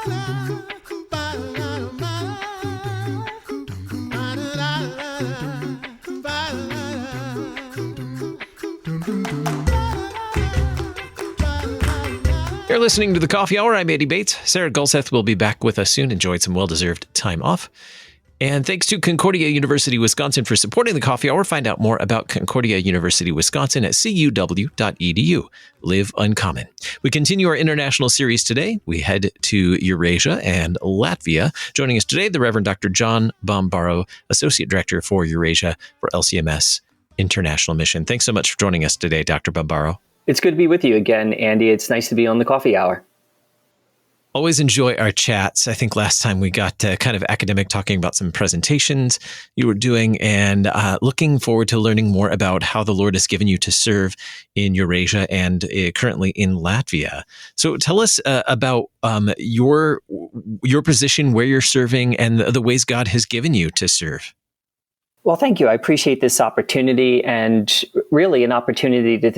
You're listening to The Coffee Hour. I'm Andy Bates. Sarah Gulseth will be back with us soon. Enjoyed some well-deserved time off. And thanks to Concordia University, Wisconsin for supporting The Coffee Hour. Find out more about Concordia University, Wisconsin at cuw.edu. Live Uncommon. We continue our international series today. We head to Eurasia and Latvia. Joining us today, the Reverend Dr. John Bombaro, Associate Director for Eurasia for LCMS International Mission. Thanks so much for joining us today, Dr. Bombaro. It's good to be with you again, Andy. It's nice to be on the Coffee Hour. Always enjoy our chats. I think last time we got kind of academic, talking about some presentations you were doing, and looking forward to learning more about how the Lord has given you to serve in Eurasia and currently in Latvia. So tell us about your position, where you're serving, and the ways God has given you to serve. Well, thank you. I appreciate this opportunity, and really an opportunity to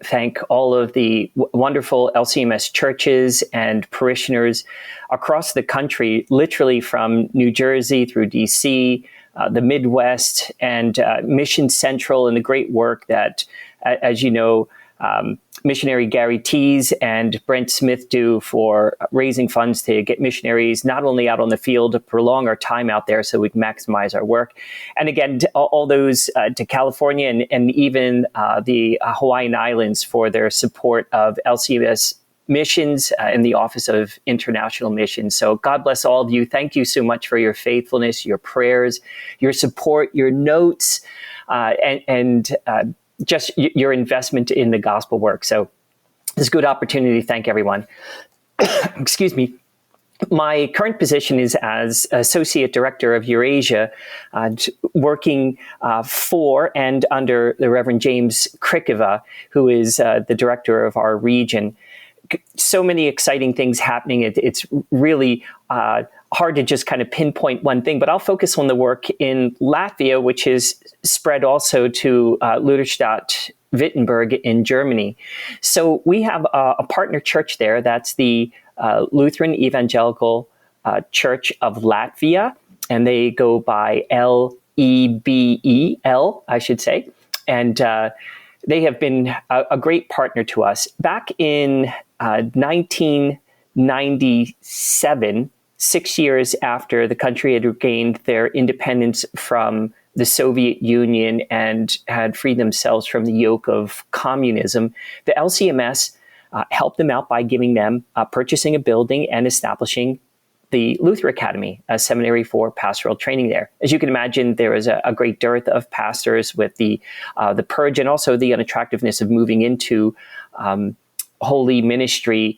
thank all of the wonderful LCMS churches and parishioners across the country, literally from New Jersey through DC, the Midwest, and Mission Central, and the great work that, as you know, missionary Gary Tees and Brent Smith do for raising funds to get missionaries not only out on the field to prolong our time out there so we can maximize our work. And again, all those to California and even the Hawaiian Islands for their support of LCMS missions and the Office of International Missions. So God bless all of you. Thank you so much for your faithfulness, your prayers, your support, your notes, and just your investment in the gospel work. So it's a good opportunity to thank everyone. Excuse me. My current position is as Associate Director of Eurasia, working for and under the Reverend James Krikova, who is the director of our region. So many exciting things happening. It's really hard to just kind of pinpoint one thing, but I'll focus on the work in Latvia, which is spread also to Lutherstadt Wittenberg in Germany. So we have a partner church there. That's the Lutheran Evangelical Church of Latvia, and they go by LEBEL, I should say. And they have been a great partner to us. Back in 1997, 6 years after the country had regained their independence from the Soviet Union and had freed themselves from the yoke of communism, the LCMS helped them out by giving them, purchasing a building and establishing the Luther Academy, a seminary for pastoral training there. As you can imagine, there was a great dearth of pastors with the purge and also the unattractiveness of moving into holy ministry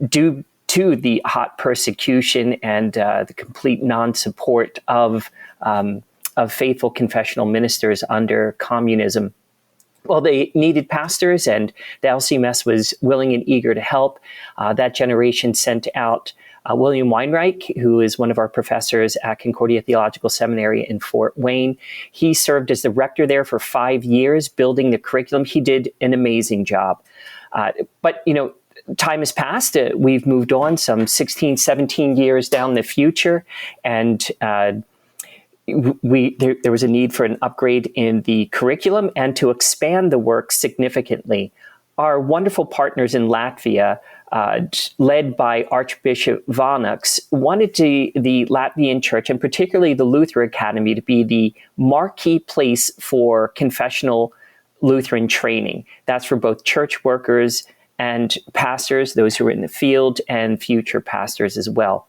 due to the hot persecution and the complete non-support of faithful confessional ministers under communism. Well, they needed pastors, and the LCMS was willing and eager to help. That generation sent out William Weinreich, who is one of our professors at Concordia Theological Seminary in Fort Wayne. He served as the rector there for 5 years, building the curriculum. He did an amazing job. But, you know, time has passed. We've moved on some 16, 17 years down the future, and there was a need for an upgrade in the curriculum and to expand the work significantly. Our wonderful partners in Latvia, led by Archbishop Vānaks, wanted the Latvian Church, and particularly the Luther Academy, to be the marquee place for confessional Lutheran training. That's for both church workers and pastors, those who are in the field, and future pastors as well.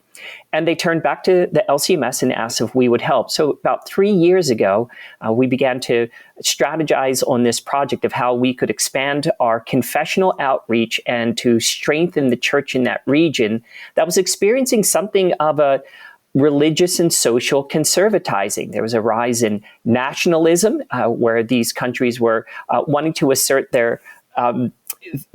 And they turned back to the LCMS and asked if we would help. So about 3 years ago, we began to strategize on this project of how we could expand our confessional outreach and to strengthen the church in that region that was experiencing something of a religious and social conservatizing. There was a rise in nationalism, where these countries were wanting to assert their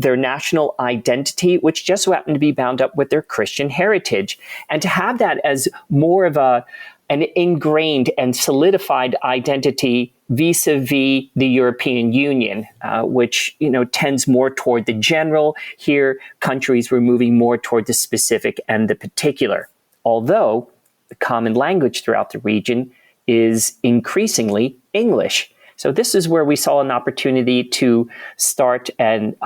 national identity, which just so happened to be bound up with their Christian heritage. And to have that as more of an ingrained and solidified identity vis-a-vis the European Union, which tends more toward the general. Here, countries were moving more toward the specific and the particular. Although the common language throughout the region is increasingly English. So this is where we saw an opportunity to start an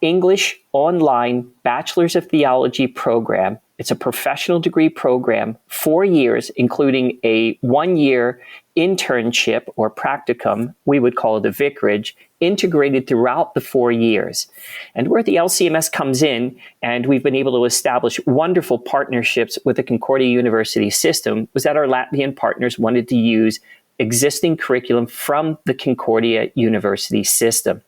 English online Bachelor's of Theology program. It's a professional degree program, 4 years, including a 1-year internship or practicum, we would call it a vicarage, integrated throughout the 4 years. And where the LCMS comes in, and we've been able to establish wonderful partnerships with the Concordia University system, was that our Latvian partners wanted to use existing curriculum from the Concordia University system.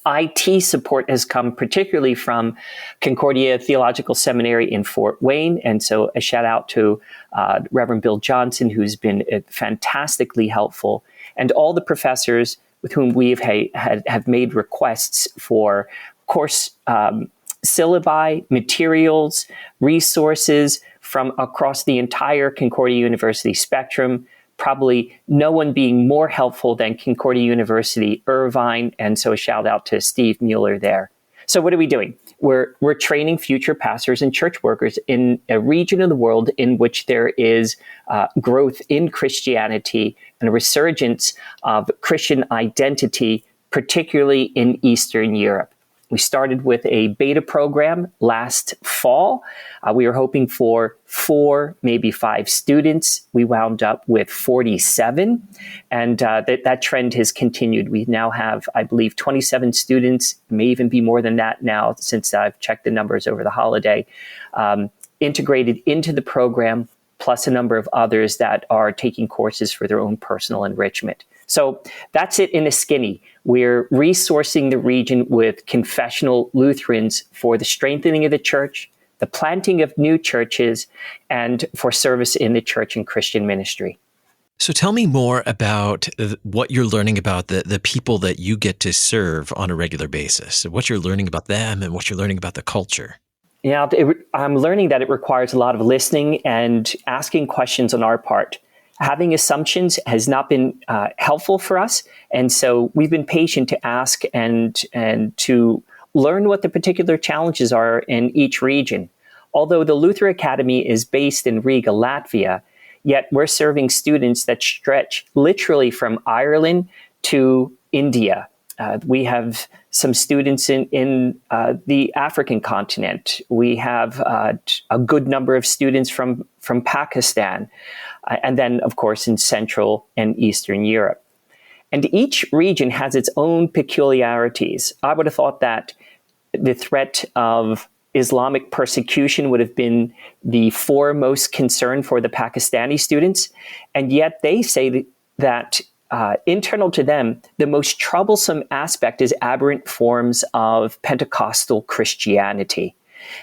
IT support has come particularly from Concordia Theological Seminary in Fort Wayne. And so a shout out to Reverend Bill Johnson, who's been fantastically helpful, and all the professors with whom we've have made requests for course syllabi, materials, resources from across the entire Concordia University spectrum. Probably no one being more helpful than Concordia University, Irvine, and so a shout out to Steve Mueller there. So what are we doing? We're training future pastors and church workers in a region of the world in which there is growth in Christianity and a resurgence of Christian identity, particularly in Eastern Europe. We started with a beta program last fall. We were hoping for 4, maybe 5 students. We wound up with 47, and that trend has continued. We now have, I believe, 27 students, may even be more than that now since I've checked the numbers over the holiday, integrated into the program, plus a number of others that are taking courses for their own personal enrichment. So that's it in a skinny. We're resourcing the region with confessional Lutherans for the strengthening of the church, the planting of new churches, and for service in the church and Christian ministry. So tell me more about what you're learning about the people that you get to serve on a regular basis, what you're learning about them and what you're learning about the culture. Yeah, I'm learning that it requires a lot of listening and asking questions on our part. Having assumptions has not been helpful for us. And so we've been patient to ask and to learn what the particular challenges are in each region. Although the Luther Academy is based in Riga, Latvia, yet we're serving students that stretch literally from Ireland to India. We have some students in the African continent. We have a good number of students from Pakistan, and then, of course, in Central and Eastern Europe. And each region has its own peculiarities. I would have thought that the threat of Islamic persecution would have been the foremost concern for the Pakistani students, and yet they say that internal to them, the most troublesome aspect is aberrant forms of Pentecostal Christianity,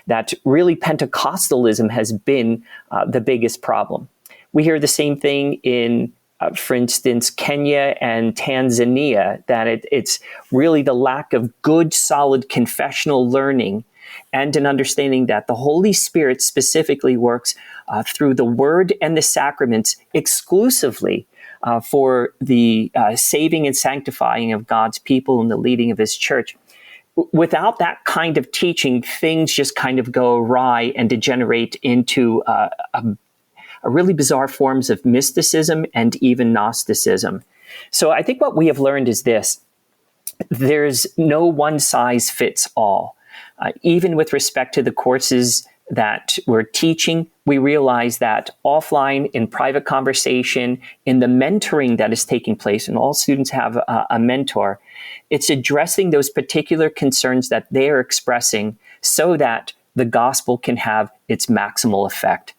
that really Pentecostalism has been the biggest problem. We hear the same thing in, for instance, Kenya and Tanzania, that it's really the lack of good, solid confessional learning and an understanding that the Holy Spirit specifically works through the Word and the sacraments exclusively for the saving and sanctifying of God's people and the leading of His church. Without that kind of teaching, things just kind of go awry and degenerate into a really bizarre forms of mysticism and even Gnosticism. So I think what we have learned is this: there's no one size fits all. Even with respect to the courses that we're teaching, we realize that offline, in private conversation, in the mentoring that is taking place, and all students have a mentor, it's addressing those particular concerns that they are expressing so that the gospel can have its maximal effect.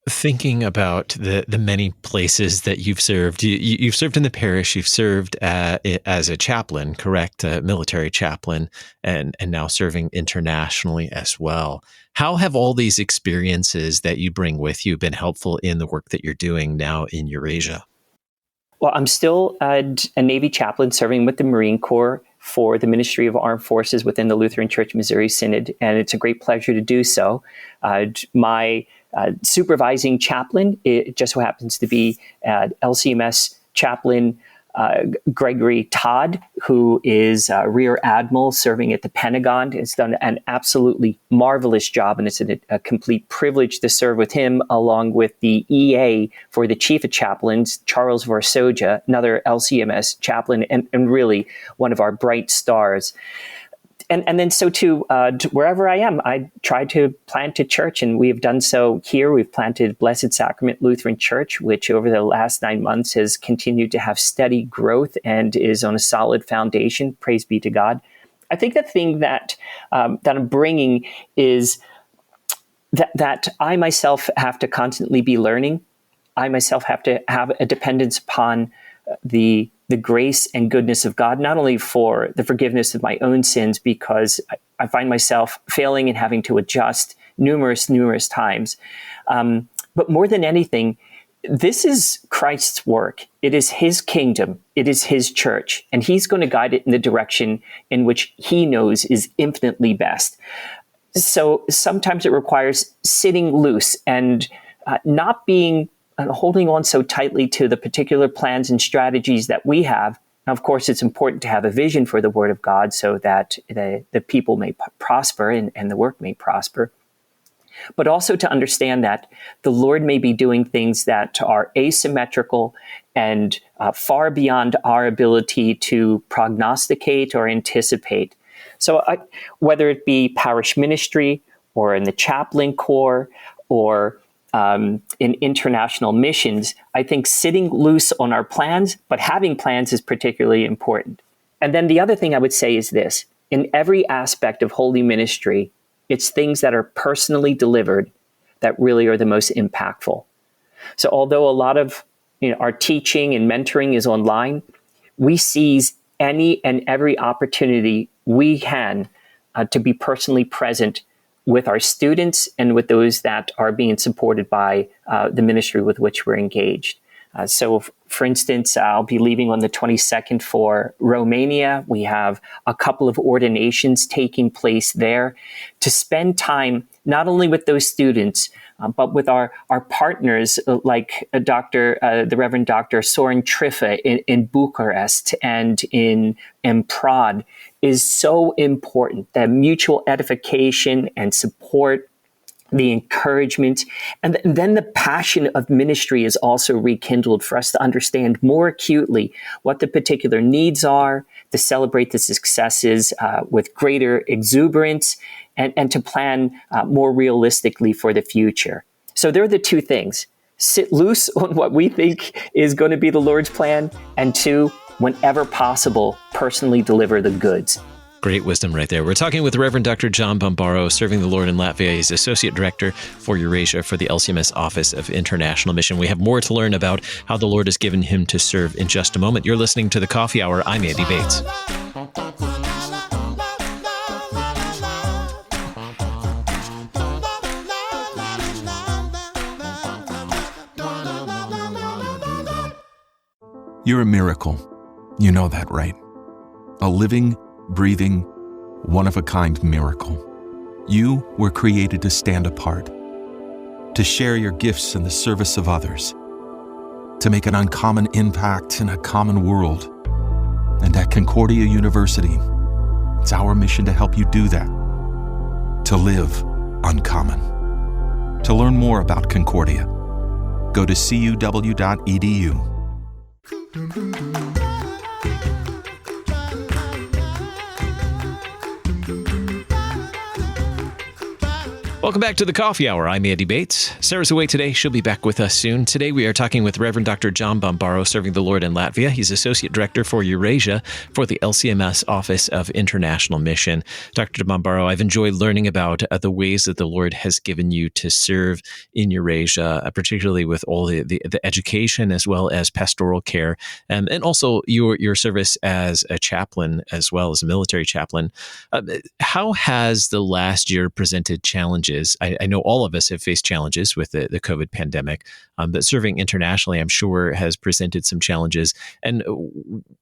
Thinking about the many places that you've served, you've served in the parish, you've served as a chaplain, correct, a military chaplain, and now serving internationally as well. How have all these experiences that you bring with you been helpful in the work that you're doing now in Eurasia? Well, I'm still a Navy chaplain serving with the Marine Corps for the Ministry of Armed Forces within the Lutheran Church Missouri Synod, and it's a great pleasure to do so. My supervising chaplain, it just so happens to be LCMS chaplain Gregory Todd, who is a Rear Admiral serving at the Pentagon, has done an absolutely marvelous job, and it's a complete privilege to serve with him, along with the EA for the Chief of Chaplains, Charles Varsoja, another LCMS chaplain, and really one of our bright stars. And then so to wherever I am, I try to plant a church, and we have done so here. We've planted Blessed Sacrament Lutheran Church, which over the last 9 months has continued to have steady growth and is on a solid foundation. Praise be to God. I think the thing that I'm bringing is that I myself have to constantly be learning. I myself have to have a dependence upon the grace and goodness of God, not only for the forgiveness of my own sins, because I find myself failing and having to adjust numerous times. But more than anything, this is Christ's work. It is his kingdom. It is his church, and he's going to guide it in the direction in which he knows is infinitely best. So sometimes it requires sitting loose and not being holding on so tightly to the particular plans and strategies that we have. Now, of course, it's important to have a vision for the Word of God so that the people may prosper and the work may prosper. But also to understand that the Lord may be doing things that are asymmetrical and far beyond our ability to prognosticate or anticipate. So whether it be parish ministry or in the chaplain corps or in international missions, I think sitting loose on our plans, but having plans is particularly important. And then the other thing I would say is this: in every aspect of holy ministry, it's things that are personally delivered that really are the most impactful. So although a lot of our teaching and mentoring is online, we seize any and every opportunity we can to be personally present with our students and with those that are being supported by the ministry with which we're engaged. So, for instance, I'll be leaving on the 22nd for Romania. We have a couple of ordinations taking place there to spend time not only with those students, but with our partners like the Reverend Dr. Soren Triffa in Bucharest and in Prague is so important. The mutual edification and support, the encouragement, and then the passion of ministry is also rekindled for us to understand more acutely what the particular needs are, to celebrate the successes with greater exuberance, and to plan more realistically for the future. So there are the two things: sit loose on what we think is going to be the Lord's plan, and two, whenever possible, personally deliver the goods. Great wisdom right there. We're talking with Reverend Dr. John Bombaro, serving the Lord in Latvia. He's Associate Director for Eurasia for the LCMS Office of International Mission. We have more to learn about how the Lord has given him to serve in just a moment. You're listening to The Coffee Hour. I'm Andy Bates. You're a miracle. You know that, right? A living, breathing, one-of-a-kind miracle. You were created to stand apart, to share your gifts in the service of others, to make an uncommon impact in a common world. And at Concordia University, it's our mission to help you do that, to live uncommon. To learn more about Concordia, go to cuw.edu. Welcome back to the Coffee Hour. I'm Andy Bates. Sarah's away today. She'll be back with us soon. Today we are talking with Reverend Dr. John Bombaro, serving the Lord in Latvia. He's Associate Director for Eurasia for the LCMS Office of International Mission. Dr. Bombaro, I've enjoyed learning about the ways that the Lord has given you to serve in Eurasia, particularly with all the education as well as pastoral care, and also your service as a chaplain as well as a military chaplain. How has the last year presented challenges? I know all of us have faced challenges with the COVID pandemic, but serving internationally, I'm sure, has presented some challenges. And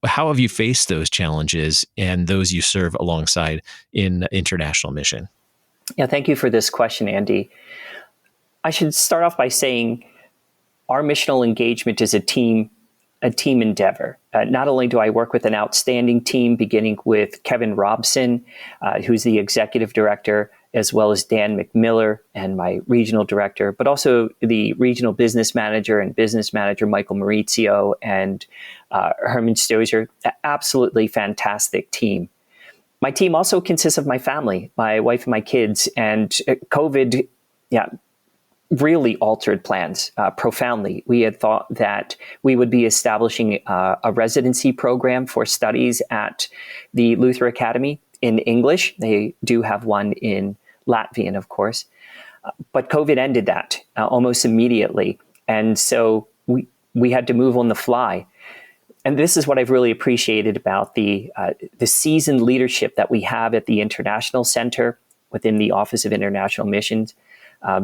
how have you faced those challenges and those you serve alongside in international mission? Yeah, thank you for this question, Andy. I should start off by saying our missional engagement as a team a team endeavor. Not only do I work with an outstanding team, beginning with Kevin Robson, who's the executive director, as well as Dan McMiller and my regional director, but also the regional business manager and business manager, Michael Maurizio and Herman Stozier. Absolutely fantastic team. My team also consists of my family, my wife and my kids, and COVID, really altered plans profoundly. We had thought that we would be establishing a residency program for studies at the Luther Academy in English. They do have one in Latvian, of course. But COVID ended that almost immediately. And so we had to move on the fly. And this is what I've really appreciated about the seasoned leadership that we have at the International Center within the Office of International Missions.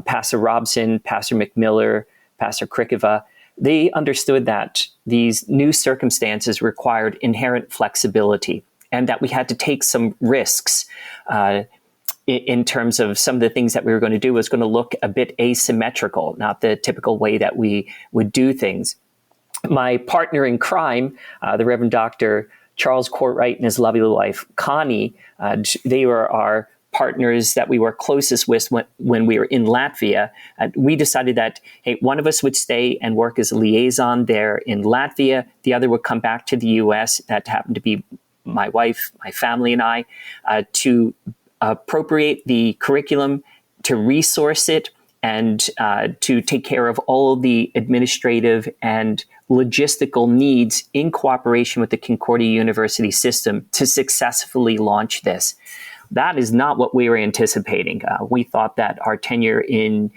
Pastor Robson, Pastor McMiller, Pastor Krikova, they understood that these new circumstances required inherent flexibility and that we had to take some risks in terms of some of the things that we were going to do was going to look a bit asymmetrical, not the typical way that we would do things. My partner in crime, the Reverend Dr. Charles Courtwright and his lovely wife, Connie, they were our partners that we were closest with when we were in Latvia. We decided that, hey, one of us would stay and work as a liaison there in Latvia. The other would come back to the U.S. That happened to be my wife, my family, and I, to appropriate the curriculum, to resource it, and to take care of all the administrative and logistical needs in cooperation with the Concordia University system to successfully launch this. That is not what we were anticipating. We thought that our tenure in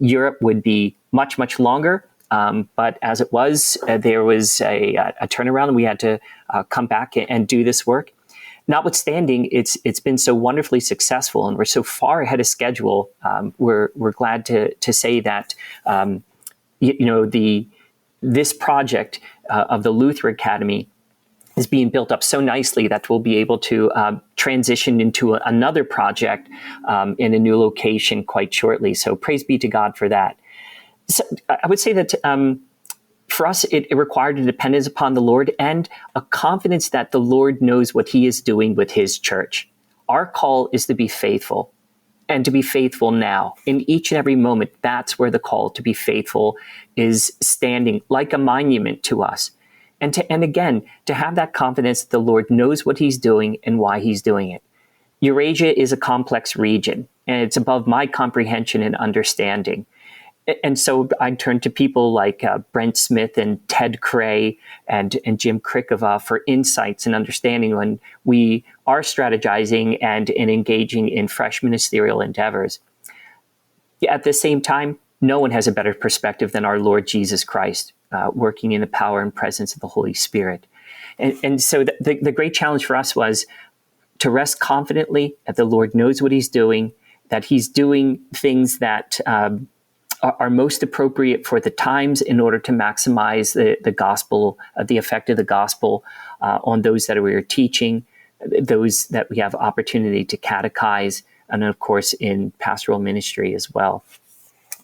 Europe would be much, much longer. But as it was, there was a turnaround, and we had to come back and do this work. Notwithstanding, it's been so wonderfully successful, and we're so far ahead of schedule. We're glad to say that this project of the Luther Academy is being built up so nicely that we'll be able to transition into another project in a new location quite shortly. So praise be to God for that. So I would say that for us, it required a dependence upon the Lord and a confidence that the Lord knows what he is doing with his church. Our call is to be faithful, and to be faithful now. In each and every moment, that's where the call to be faithful is standing like a monument to us. And again, to have that confidence that the Lord knows what he's doing and why he's doing it. Eurasia is a complex region, and it's above my comprehension and understanding. And so I turn to people like Brent Smith and Ted Cray and Jim Krikova for insights and understanding when we are strategizing and engaging in fresh ministerial endeavors. At the same time, no one has a better perspective than our Lord Jesus Christ, working in the power and presence of the Holy Spirit. And so the great challenge for us was to rest confidently that the Lord knows what he's doing, that he's doing things that are most appropriate for the times in order to maximize the gospel, the effect of the gospel on those that we are teaching, those that we have opportunity to catechize, and of course in pastoral ministry as well.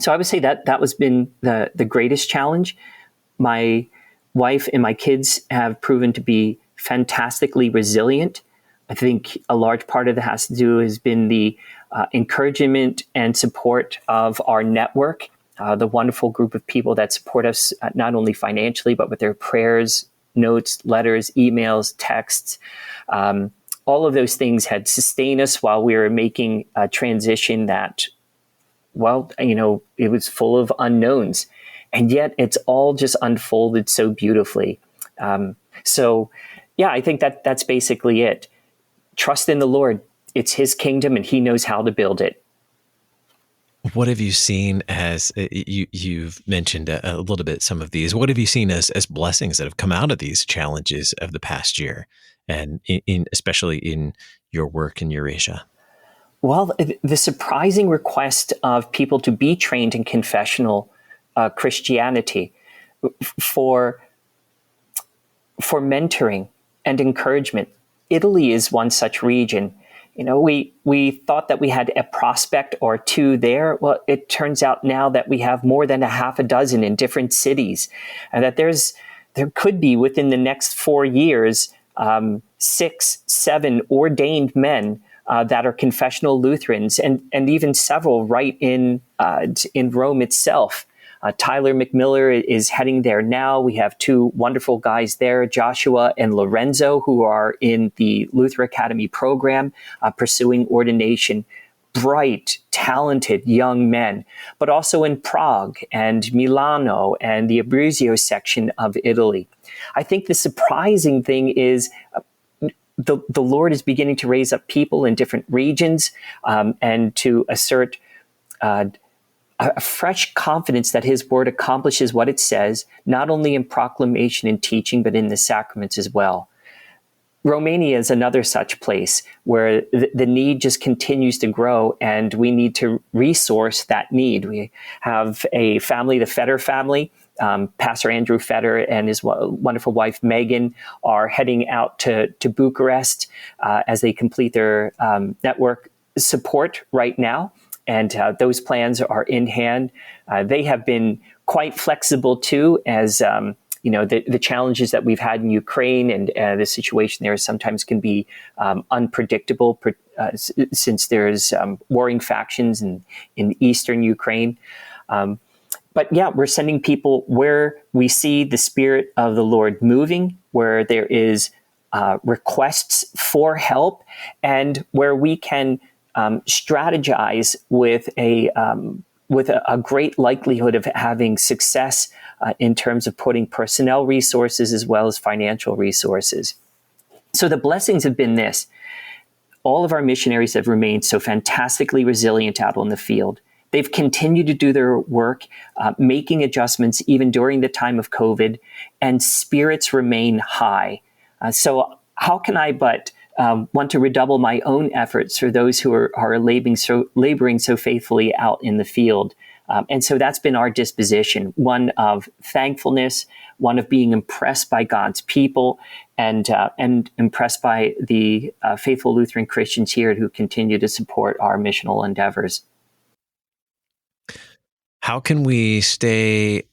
So I would say that was been the greatest challenge. My wife and my kids have proven to be fantastically resilient. I think a large part of that has to do has been the encouragement and support of our network, the wonderful group of people that support us not only financially, but with their prayers, notes, letters, emails, texts. All of those things had sustained us while we were making a transition that, it was full of unknowns. And yet it's all just unfolded so beautifully. I think that's basically it. Trust in the Lord. It's his kingdom and he knows how to build it. What have you seen as you've mentioned a little bit some of these? What have you seen as blessings that have come out of these challenges of the past year, and especially in your work in Eurasia? Well, the surprising request of people to be trained in confessional Christianity for mentoring and encouragement. Italy is one such region. We thought that we had a prospect or two there. Well, it turns out now that we have more than a half a dozen in different cities, and that there's there could be within the next 4 years 6, 7 ordained men that are confessional Lutherans, and even several right in Rome itself. Tyler McMiller is heading there now. We have 2 wonderful guys there, Joshua and Lorenzo, who are in the Luther Academy program, pursuing ordination. Bright, talented young men, but also in Prague and Milano and the Abruzzo section of Italy. I think the surprising thing is the Lord is beginning to raise up people in different regions and to assert a fresh confidence that his word accomplishes what it says, not only in proclamation and teaching, but in the sacraments as well. Romania is another such place where the need just continues to grow, and we need to resource that need. We have a family, the Fetter family. Pastor Andrew Fetter and his wonderful wife, Megan, are heading out to Bucharest as they complete their network support right now. And those plans are in hand. They have been quite flexible, too, as the challenges that we've had in Ukraine and the situation there sometimes can be unpredictable since there's warring factions in eastern Ukraine. But yeah, we're sending people where we see the Spirit of the Lord moving, where there is requests for help, and where we can strategize with a great likelihood of having success in terms of putting personnel resources as well as financial resources. So the blessings have been this. All of our missionaries have remained so fantastically resilient out on the field. They've continued to do their work, making adjustments even during the time of COVID, and spirits remain high. So how can I but want to redouble my own efforts for those who are laboring so faithfully out in the field? And so that's been our disposition, one of thankfulness, one of being impressed by God's people, and impressed by the faithful Lutheran Christians here who continue to support our missional endeavors. How can we stay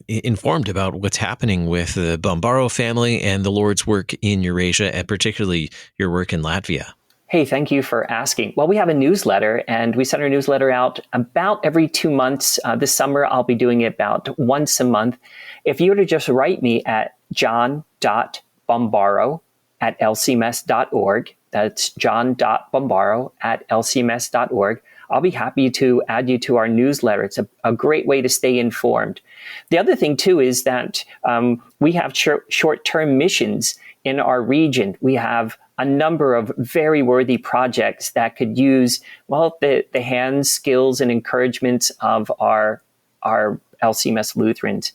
informed about what's happening with the Bombaro family and the Lord's work in Eurasia, and particularly your work in Latvia? Hey, thank you for asking. Well, we have a newsletter, and we send our newsletter out about every 2 months. This summer, I'll be doing it about once a month. If you were to just write me at john.bombaro@lcms.org, that's john.bombaro@lcms.org, I'll be happy to add you to our newsletter. It's a great way to stay informed. The other thing, too, is that we have short-term missions in our region. We have a number of very worthy projects that could use, well, the hands, skills, and encouragement of our LCMS Lutherans.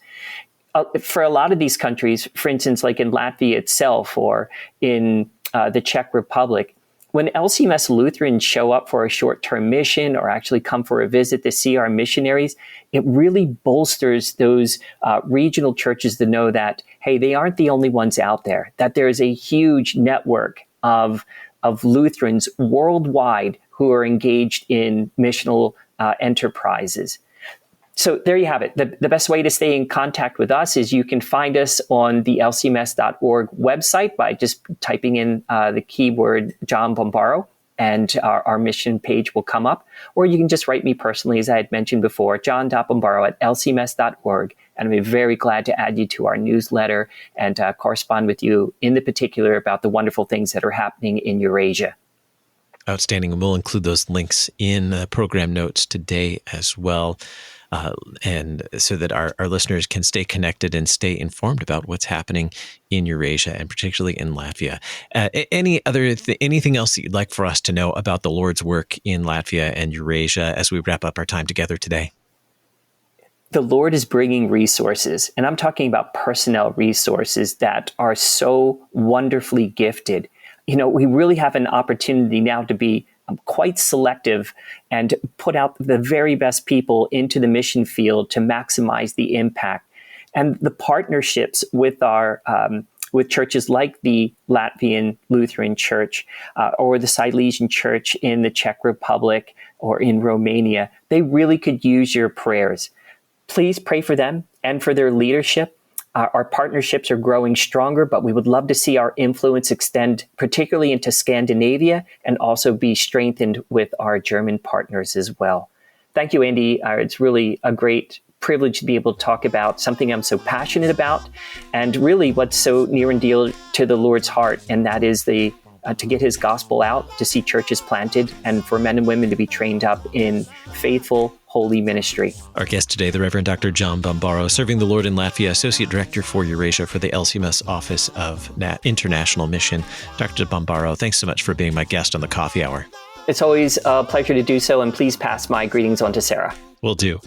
For a lot of these countries, for instance, like in Latvia itself or in the Czech Republic, when LCMS Lutherans show up for a short-term mission or actually come for a visit to see our missionaries, it really bolsters those regional churches to know that, hey, they aren't the only ones out there, that there's a huge network of Lutherans worldwide who are engaged in missional enterprises. So there you have it. The best way to stay in contact with us is you can find us on the lcms.org website by just typing in the keyword John Bombaro, and our mission page will come up. Or you can just write me personally, as I had mentioned before, john.bombaro@lcms.org. And I'll be very glad to add you to our newsletter and correspond with you in the particular about the wonderful things that are happening in Eurasia. Outstanding. And we'll include those links in program notes today as well. And so that our listeners can stay connected and stay informed about what's happening in Eurasia and particularly in Latvia. Anything else that you'd like for us to know about the Lord's work in Latvia and Eurasia as we wrap up our time together today? The Lord is bringing resources, and I'm talking about personnel resources that are so wonderfully gifted. We really have an opportunity now to be quite selective and put out the very best people into the mission field to maximize the impact. And the partnerships with our with churches like the Latvian Lutheran Church or the Silesian Church in the Czech Republic or in Romania, they really could use your prayers. Please pray for them and for their leadership. Our partnerships are growing stronger, but we would love to see our influence extend particularly into Scandinavia and also be strengthened with our German partners as well. Thank you, Andy. It's really a great privilege to be able to talk about something I'm so passionate about and really what's so near and dear to the Lord's heart, and that is to get his gospel out, to see churches planted, and for men and women to be trained up in faithful, holy ministry. Our guest today, the Reverend Dr. John Bombaro, serving the Lord in Latvia, Associate Director for Eurasia for the LCMS Office of International Mission. Dr. Bombaro, thanks so much for being my guest on the Coffee Hour. It's always a pleasure to do so, and please pass my greetings on to Sarah. Will do.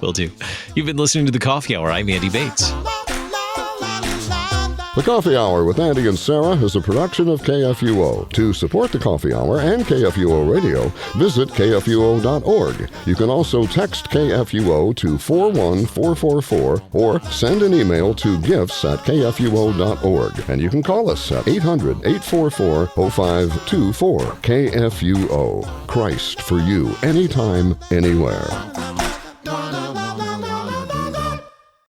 You've been listening to the Coffee Hour. I'm Andy Bates. The Coffee Hour with Andy and Sarah is a production of KFUO. To support the Coffee Hour and KFUO Radio, visit KFUO.org. You can also text KFUO to 41444 or send an email to gifts@kfuo.org. And you can call us at 800-844-0524. KFUO. Christ for you, anytime, anywhere.